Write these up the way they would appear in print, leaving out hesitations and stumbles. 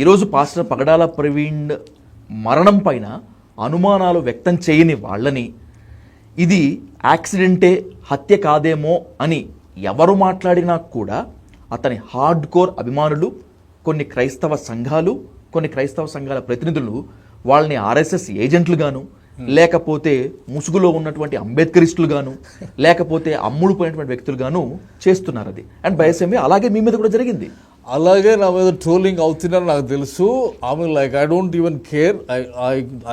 ఈరోజు పాస్టర్ పగడాల ప్రవీణ్ మరణం పైన అనుమానాలు వ్యక్తం చేయని వాళ్ళని ఇది యాక్సిడెంటే హత్య కాదేమో అని ఎవరు మాట్లాడినా కూడా అతని హార్డ్ కోర్ అభిమానులు, కొన్ని క్రైస్తవ సంఘాల ప్రతినిధులు వాళ్ళని ఆర్ఎస్ఎస్ ఏజెంట్లుగాను, లేకపోతే ముసుగులో ఉన్నటువంటి అంబేద్కరిస్టులుగాను, లేకపోతే అమ్ముడు పోయినటువంటి వ్యక్తులుగాను చేస్తున్నారు అది. అండ్ బైఎస్ఎంఏ అలాగే మీ మీద కూడా జరిగింది. అలాగే నా మీద ట్రోలింగ్ అవుతుందని నాకు తెలుసు. Like I don't even care,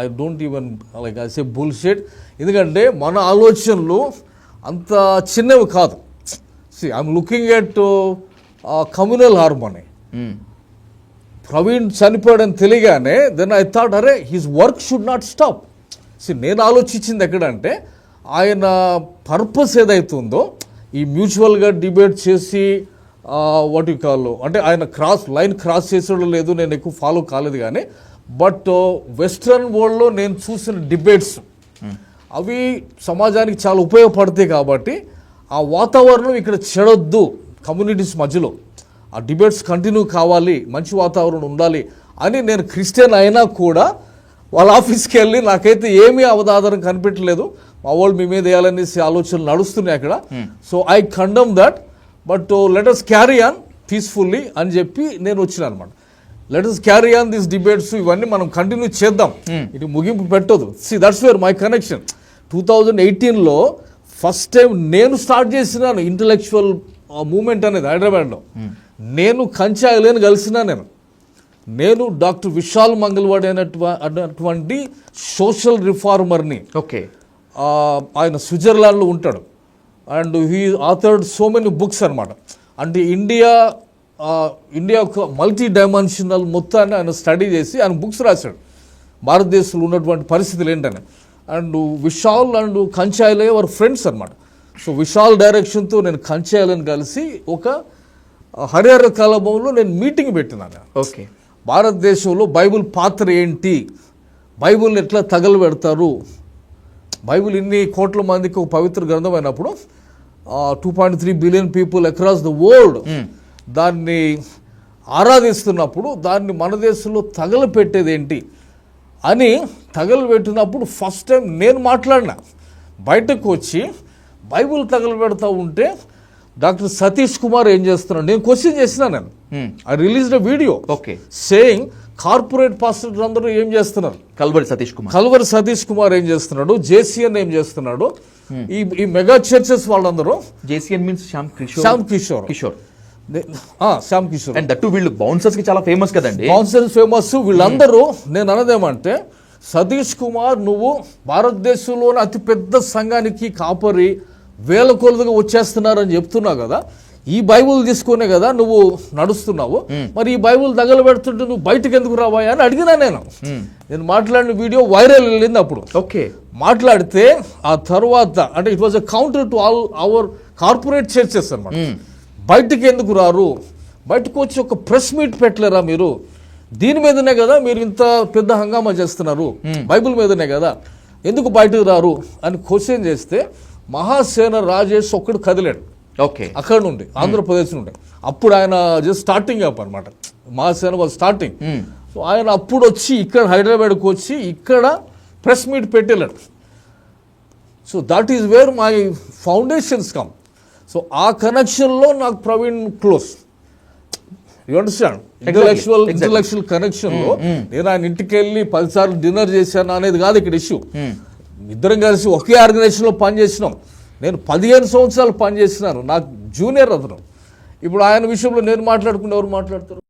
I don't even like I say bullshit. ఎందుకంటే మన ఆలోచనలు అంత చిన్నవి కాదు. I'm looking at communal harmony. Praveen చనిపోయాడని తెలియగానే దెన్ ఐ థాట్ అరే his work should not stop. నేను ఆలోచించింది ఎక్కడంటే ఆయన పర్పస్ ఏదైతుందో ఈ మ్యూచువల్గా డిబేట్ చేసి వాట్ యు కాల్ అంటే ఆయన లైన్ క్రాస్ చేసేయడం లేదు, నేను ఎక్కువ ఫాలో కాలేదు. కానీ బట్ వెస్ట్రన్ వరల్డ్లో నేను చూసిన డిబేట్స్ అవి సమాజానికి చాలా ఉపయోగపడతాయి. కాబట్టి ఆ వాతావరణం ఇక్కడ చెడొద్దు, కమ్యూనిటీస్ మధ్యలో ఆ డిబేట్స్ కంటిన్యూ కావాలి, మంచి వాతావరణం ఉండాలి అని నేను క్రిస్టియన్ అయినా కూడా వాళ్ళ ఆఫీస్కి వెళ్ళి నాకైతే ఏమీ అవధానం కనిపించలేదు. మా వాళ్ళు మీ మీద వేయాలనేసి ఆలోచనలు నడుస్తున్నాయి అక్కడ. So I condemn that, but let us carry on peacefully అని చెప్పి నేను వచ్చిన అనమాట. Let us carry on this debates, ఇవన్నీ మనం కంటిన్యూ చేద్దాం, ఇది ముగింపు పెట్టదు. That's where my connection. 2018లో ఫస్ట్ టైం నేను స్టార్ట్ చేసినాను ఇంటలెక్చువల్ మూమెంట్ అనేది హైదరాబాద్లో. నేను కంచాయలేని కలిసినా నేను డాక్టర్ విశాల్ మంగళవాడి అన్నటువంటి సోషల్ రిఫార్మర్ని. ఓకే, ఆయన స్విట్జర్లాండ్లో ఉంటాడు and he authored so many books అనమాట. అంటే ఇండియా ఒక మల్టీ డైమెన్షనల్ మొత్తాన్ని ఆయన స్టడీ చేసి ఆయన బుక్స్ రాశాడు, భారతదేశంలో ఉన్నటువంటి పరిస్థితులు ఏంటని. అండ్ విశాల్ అండ్ కంచాయలే వారు ఫ్రెండ్స్ అనమాట. సో విశాల్ డైరెక్షన్తో నేను కంచాయలను కలిసి ఒక హరిహర కలాపంలో నేను మీటింగ్ పెట్టినాను. ఓకే, భారతదేశంలో బైబిల్ పాత్ర ఏంటి, బైబిల్ని ఎట్లా తగలబెడతారు, బైబిల్ ఇన్ని కోట్ల మందికి ఒక పవిత్ర గ్రంథం అయినప్పుడు 2.3 billion people across the world దాన్ని ఆరాధిస్తున్నప్పుడు దాన్ని మన దేశంలో తగలపెట్టేది ఏంటి అని తగలబెట్టినప్పుడు ఫస్ట్ టైం నేను మాట్లాడినా. బయటకు వచ్చి బైబిల్ తగలబెడతా ఉంటే డాక్టర్ సతీష్ కుమార్ ఏం చేస్తున్నాడు, నేను క్వశ్చన్ చేసినా. నేను I released a video saying corporate పాస్టర్లు అందరూ ఏం చేస్తున్నారు, కల్వరి సతీష్ కుమార్ ఏం చేస్తున్నాడు, జేసీఎన్ ఏం చేస్తున్నాడు, ఈ మెగా చర్చెస్ వాళ్ళందరూ. JCN means Shyam Kishore and that వీళ్ళు బౌన్సర్స్ కి చాలా ఫేమస్ కదండి. బౌన్సర్స్ ఫేమస్ వీళ్ళందరూ. నేను అన్నదేమంటే సతీష్ కుమార్ నువ్వు భారతదేశంలోని అతిపెద్ద సంఘానికి కాపరి వేల కొలదుగా వచ్చేస్తున్నారని చెప్తున్నావు కదా, ఈ బైబుల్ తీసుకునే కదా నువ్వు నడుస్తున్నావు, మరి ఈ బైబుల్ తగలబెడుతుంటే నువ్వు బయటకు ఎందుకు రావాయా అని అడిగినా. నేను మాట్లాడిన వీడియో వైరల్ వెళ్ళింది అప్పుడు. ఓకే, మాట్లాడితే ఆ తర్వాత అంటే it was a counter to all our corporate churches అనమాట. బయటకు ఎందుకు రారు, బయటకు వచ్చి ఒక ప్రెస్ మీట్ పెట్టలేరా మీరు, దీని మీదనే కదా మీరు ఇంత పెద్ద హంగామా చేస్తున్నారు, బైబిల్ మీదనే కదా, ఎందుకు బయటకు రారు అని క్వశ్చన్ చేస్తే మహాసేన రాజేష్ ఒక్కడు కదిలాడు. ఓకే, అక్కడ నుండి ఆంధ్రప్రదేశ్ నుండి. అప్పుడు ఆయన జస్ట్ స్టార్టింగ్ అప్ అనమాట, మహాసేన వాజ్ స్టార్టింగ్. సో ఆయన అప్పుడు వచ్చి ఇక్కడ హైదరాబాద్కి వచ్చి ఇక్కడ ప్రెస్ మీట్ పెట్టేలాడు. So that is where my foundations come. So ఆ కనెక్షన్లో నాకు Praveen close. You understand, intellectual కనెక్షన్లో నేను ఆయన ఇంటికి వెళ్ళి 10 సార్లు డిన్నర్ చేశాను అనేది కాదు ఇక్కడ ఇష్యూ. ఇద్దరం కలిసి ఒకే ఆర్గనైజేషన్లో పనిచేసినాం. నేను 15 సంవత్సరాలు పనిచేసినాను, నాకు జూనియర్ అతను. ఇప్పుడు ఆయన విషయంలో నేను మాట్లాడుకుని ఎవరు మాట్లాడతారు?